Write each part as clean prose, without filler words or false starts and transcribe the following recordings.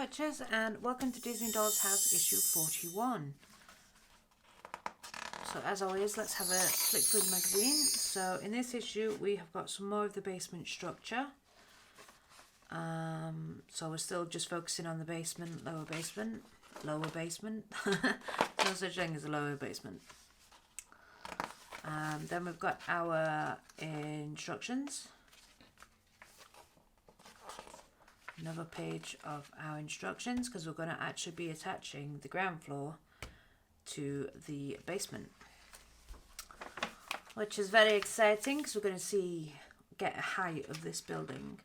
Watchers, and welcome to Disney Dollhouse issue 41. So as always, let's have a flick through the magazine. So in this issue we have got some more of the basement structure. So we're still just focusing on the basement, lower basement. There's no such thing as a lower basement. Then we've got our instructions. Another page of our instructions, because we're going to actually be attaching the ground floor to the basement, which is very exciting because we're going to get a height of this building.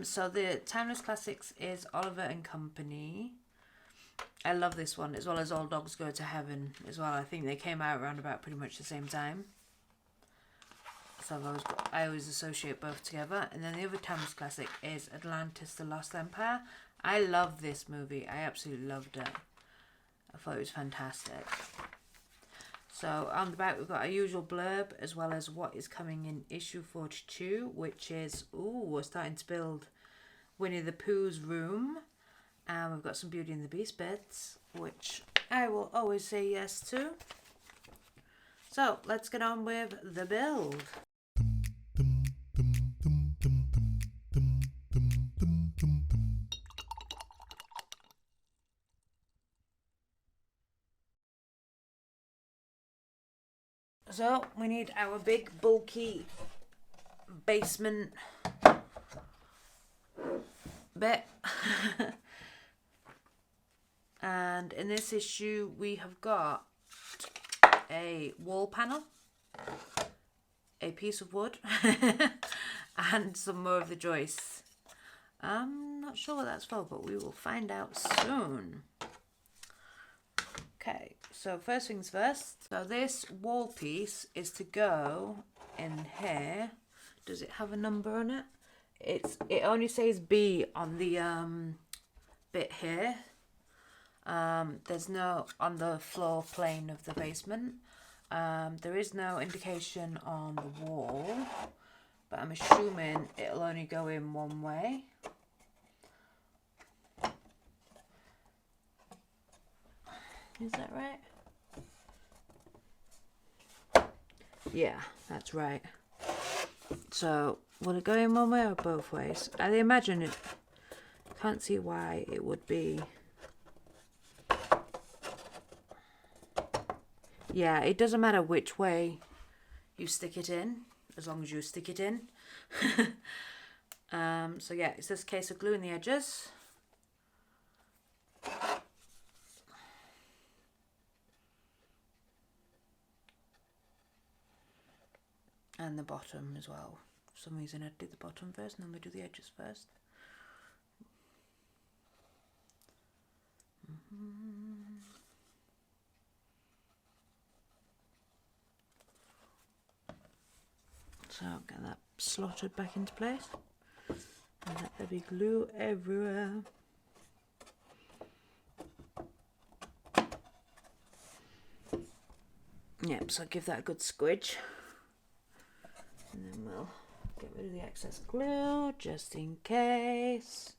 So the Timeless Classics is Oliver and Company. I love this one, as well as All Dogs Go to Heaven as well. I think they came out around about pretty much the same time. So I always associate both together. And then the other Timeless Classic is Atlantis: The Lost Empire. I love this movie. I absolutely loved it. I thought it was fantastic. So on the back we've got our usual blurb, as well as what is coming in issue 42, which is, we're starting to build Winnie the Pooh's room. And we've got some Beauty and the Beast bits, which I will always say yes to. So let's get on with the build. So we need our big bulky basement bit. And in this issue we have got a wall panel, a piece of wood, and some more of the joists. I'm not sure what that's for, but we will find out soon. Okay, so first things first. So this wall piece is to go in here. Does it have a number on it? It only says B on the bit here. There's no on the floor plane of the basement. There is no indication on the wall, but I'm assuming it'll only go in one way. Is that right? Yeah, that's right. So, will it go in one way or both ways? I imagine it. Can't see why it would be. Yeah, it doesn't matter which way you stick it in, as long as you stick it in. So yeah, it's this case of gluing the edges. And the bottom as well. For some reason I did the bottom first and then we do the edges first. So get that slotted back into place. And let there be glue everywhere. Yep, so give that a good squidge. And then we'll get rid of the excess glue, just in case.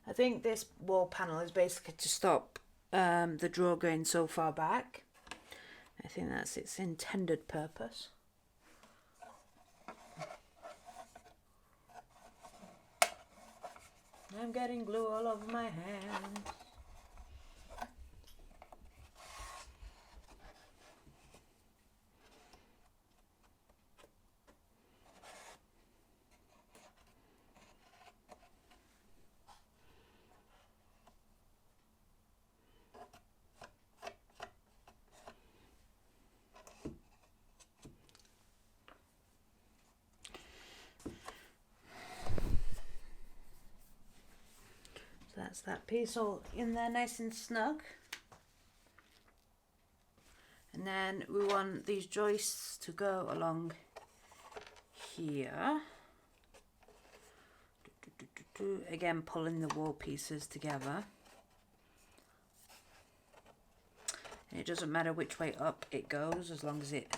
I think this wall panel is basically to stop the drawer going so far back. I think that's its intended purpose. I'm getting glue all over my hands. That's that piece all in there nice and snug. And then we want these joists to go along here. Again, pulling the wall pieces together. And it doesn't matter which way up it goes, as long as it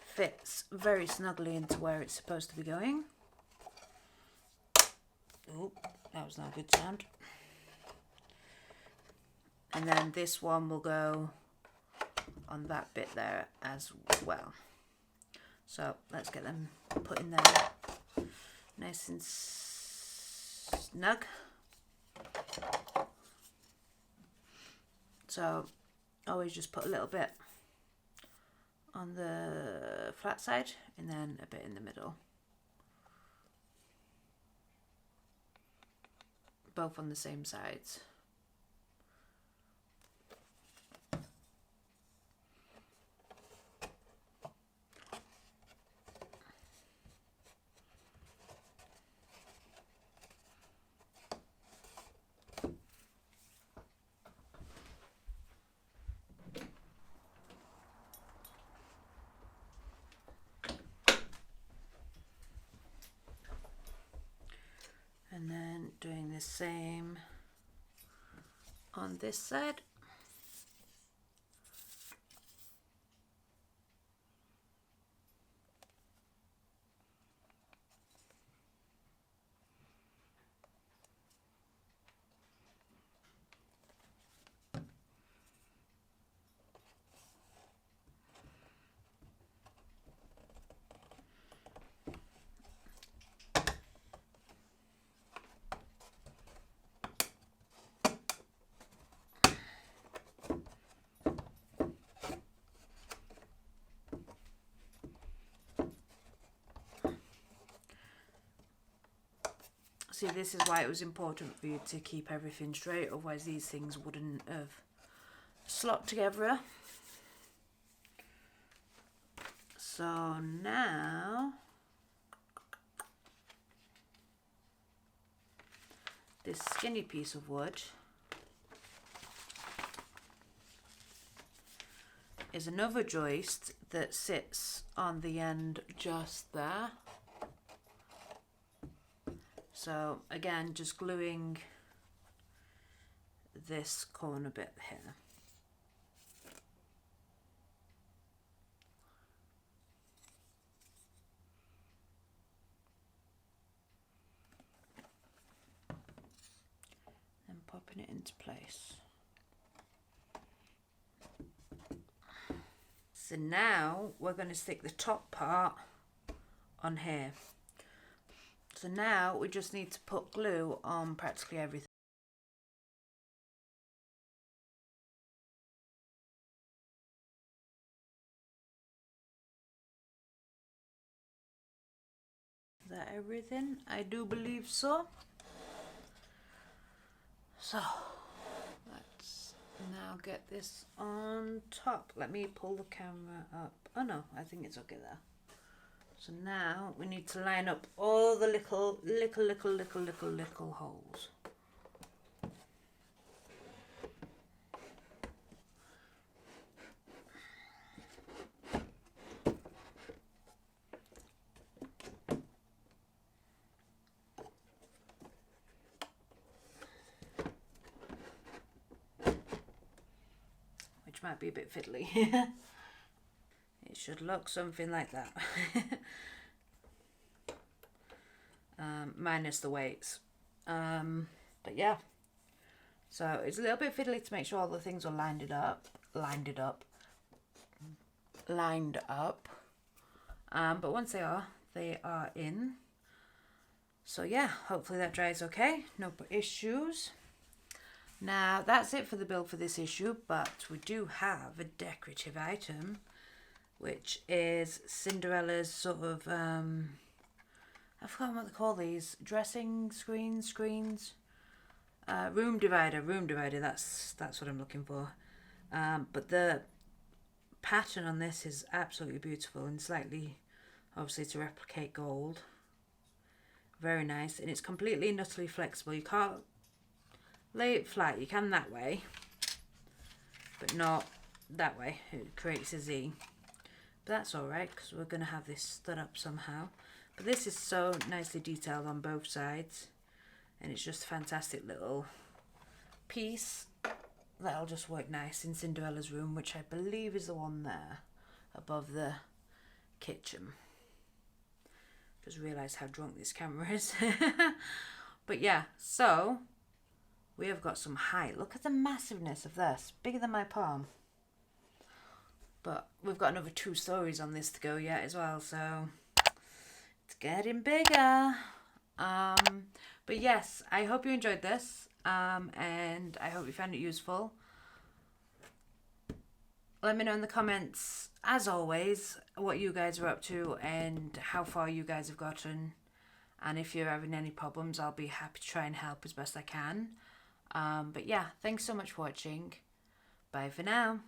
fits very snugly into where it's supposed to be going. was not a good sound. And then this one will go on that bit there as well. So let's get them put in there nice and snug. So always just put a little bit on the flat side and then a bit in the middle. Both on the same sides. And then doing the same on this side. See, this is why it was important for you to keep everything straight, otherwise these things wouldn't have slot together. So now this skinny piece of wood is another joist that sits on the end just there. So again, just gluing this corner bit here. And popping it into place. So now we're going to stick the top part on here. So now we just need to put glue on practically everything. Is that everything? I do believe so. So let's now get this on top. Let me pull the camera up. Oh no, I think it's okay there. So now we need to line up all the little holes. Which might be a bit fiddly. It should look something like that. Minus the weights. But yeah. So it's a little bit fiddly to make sure all the things are lined up. But once they are in. So yeah, hopefully that dries okay. No issues. Now that's it for the build for this issue, but we do have a decorative item, which is Cinderella's sort of, I've forgotten what they call these, dressing screens, room divider, that's what I'm looking for. But the pattern on this is absolutely beautiful and slightly, obviously, to replicate gold. Very nice, and it's completely and utterly flexible. You can't lay it flat. You can that way, but not that way. It creates a Z. But that's alright, because we're going to have this stood up somehow. But this is so nicely detailed on both sides, and it's just a fantastic little piece that'll just work nice in Cinderella's room, which I believe is the one there above the kitchen. Just realised how drunk this camera is. But yeah, so we have got some height. Look at the massiveness of this. Bigger than my palm. But we've got another 2 stories on this to go yet as well, so it's getting bigger. But yes, I hope you enjoyed this, and I hope you found it useful. Let me know in the comments, as always, what you guys are up to and how far you guys have gotten. And if you're having any problems, I'll be happy to try and help as best I can. But yeah, thanks so much for watching. Bye for now.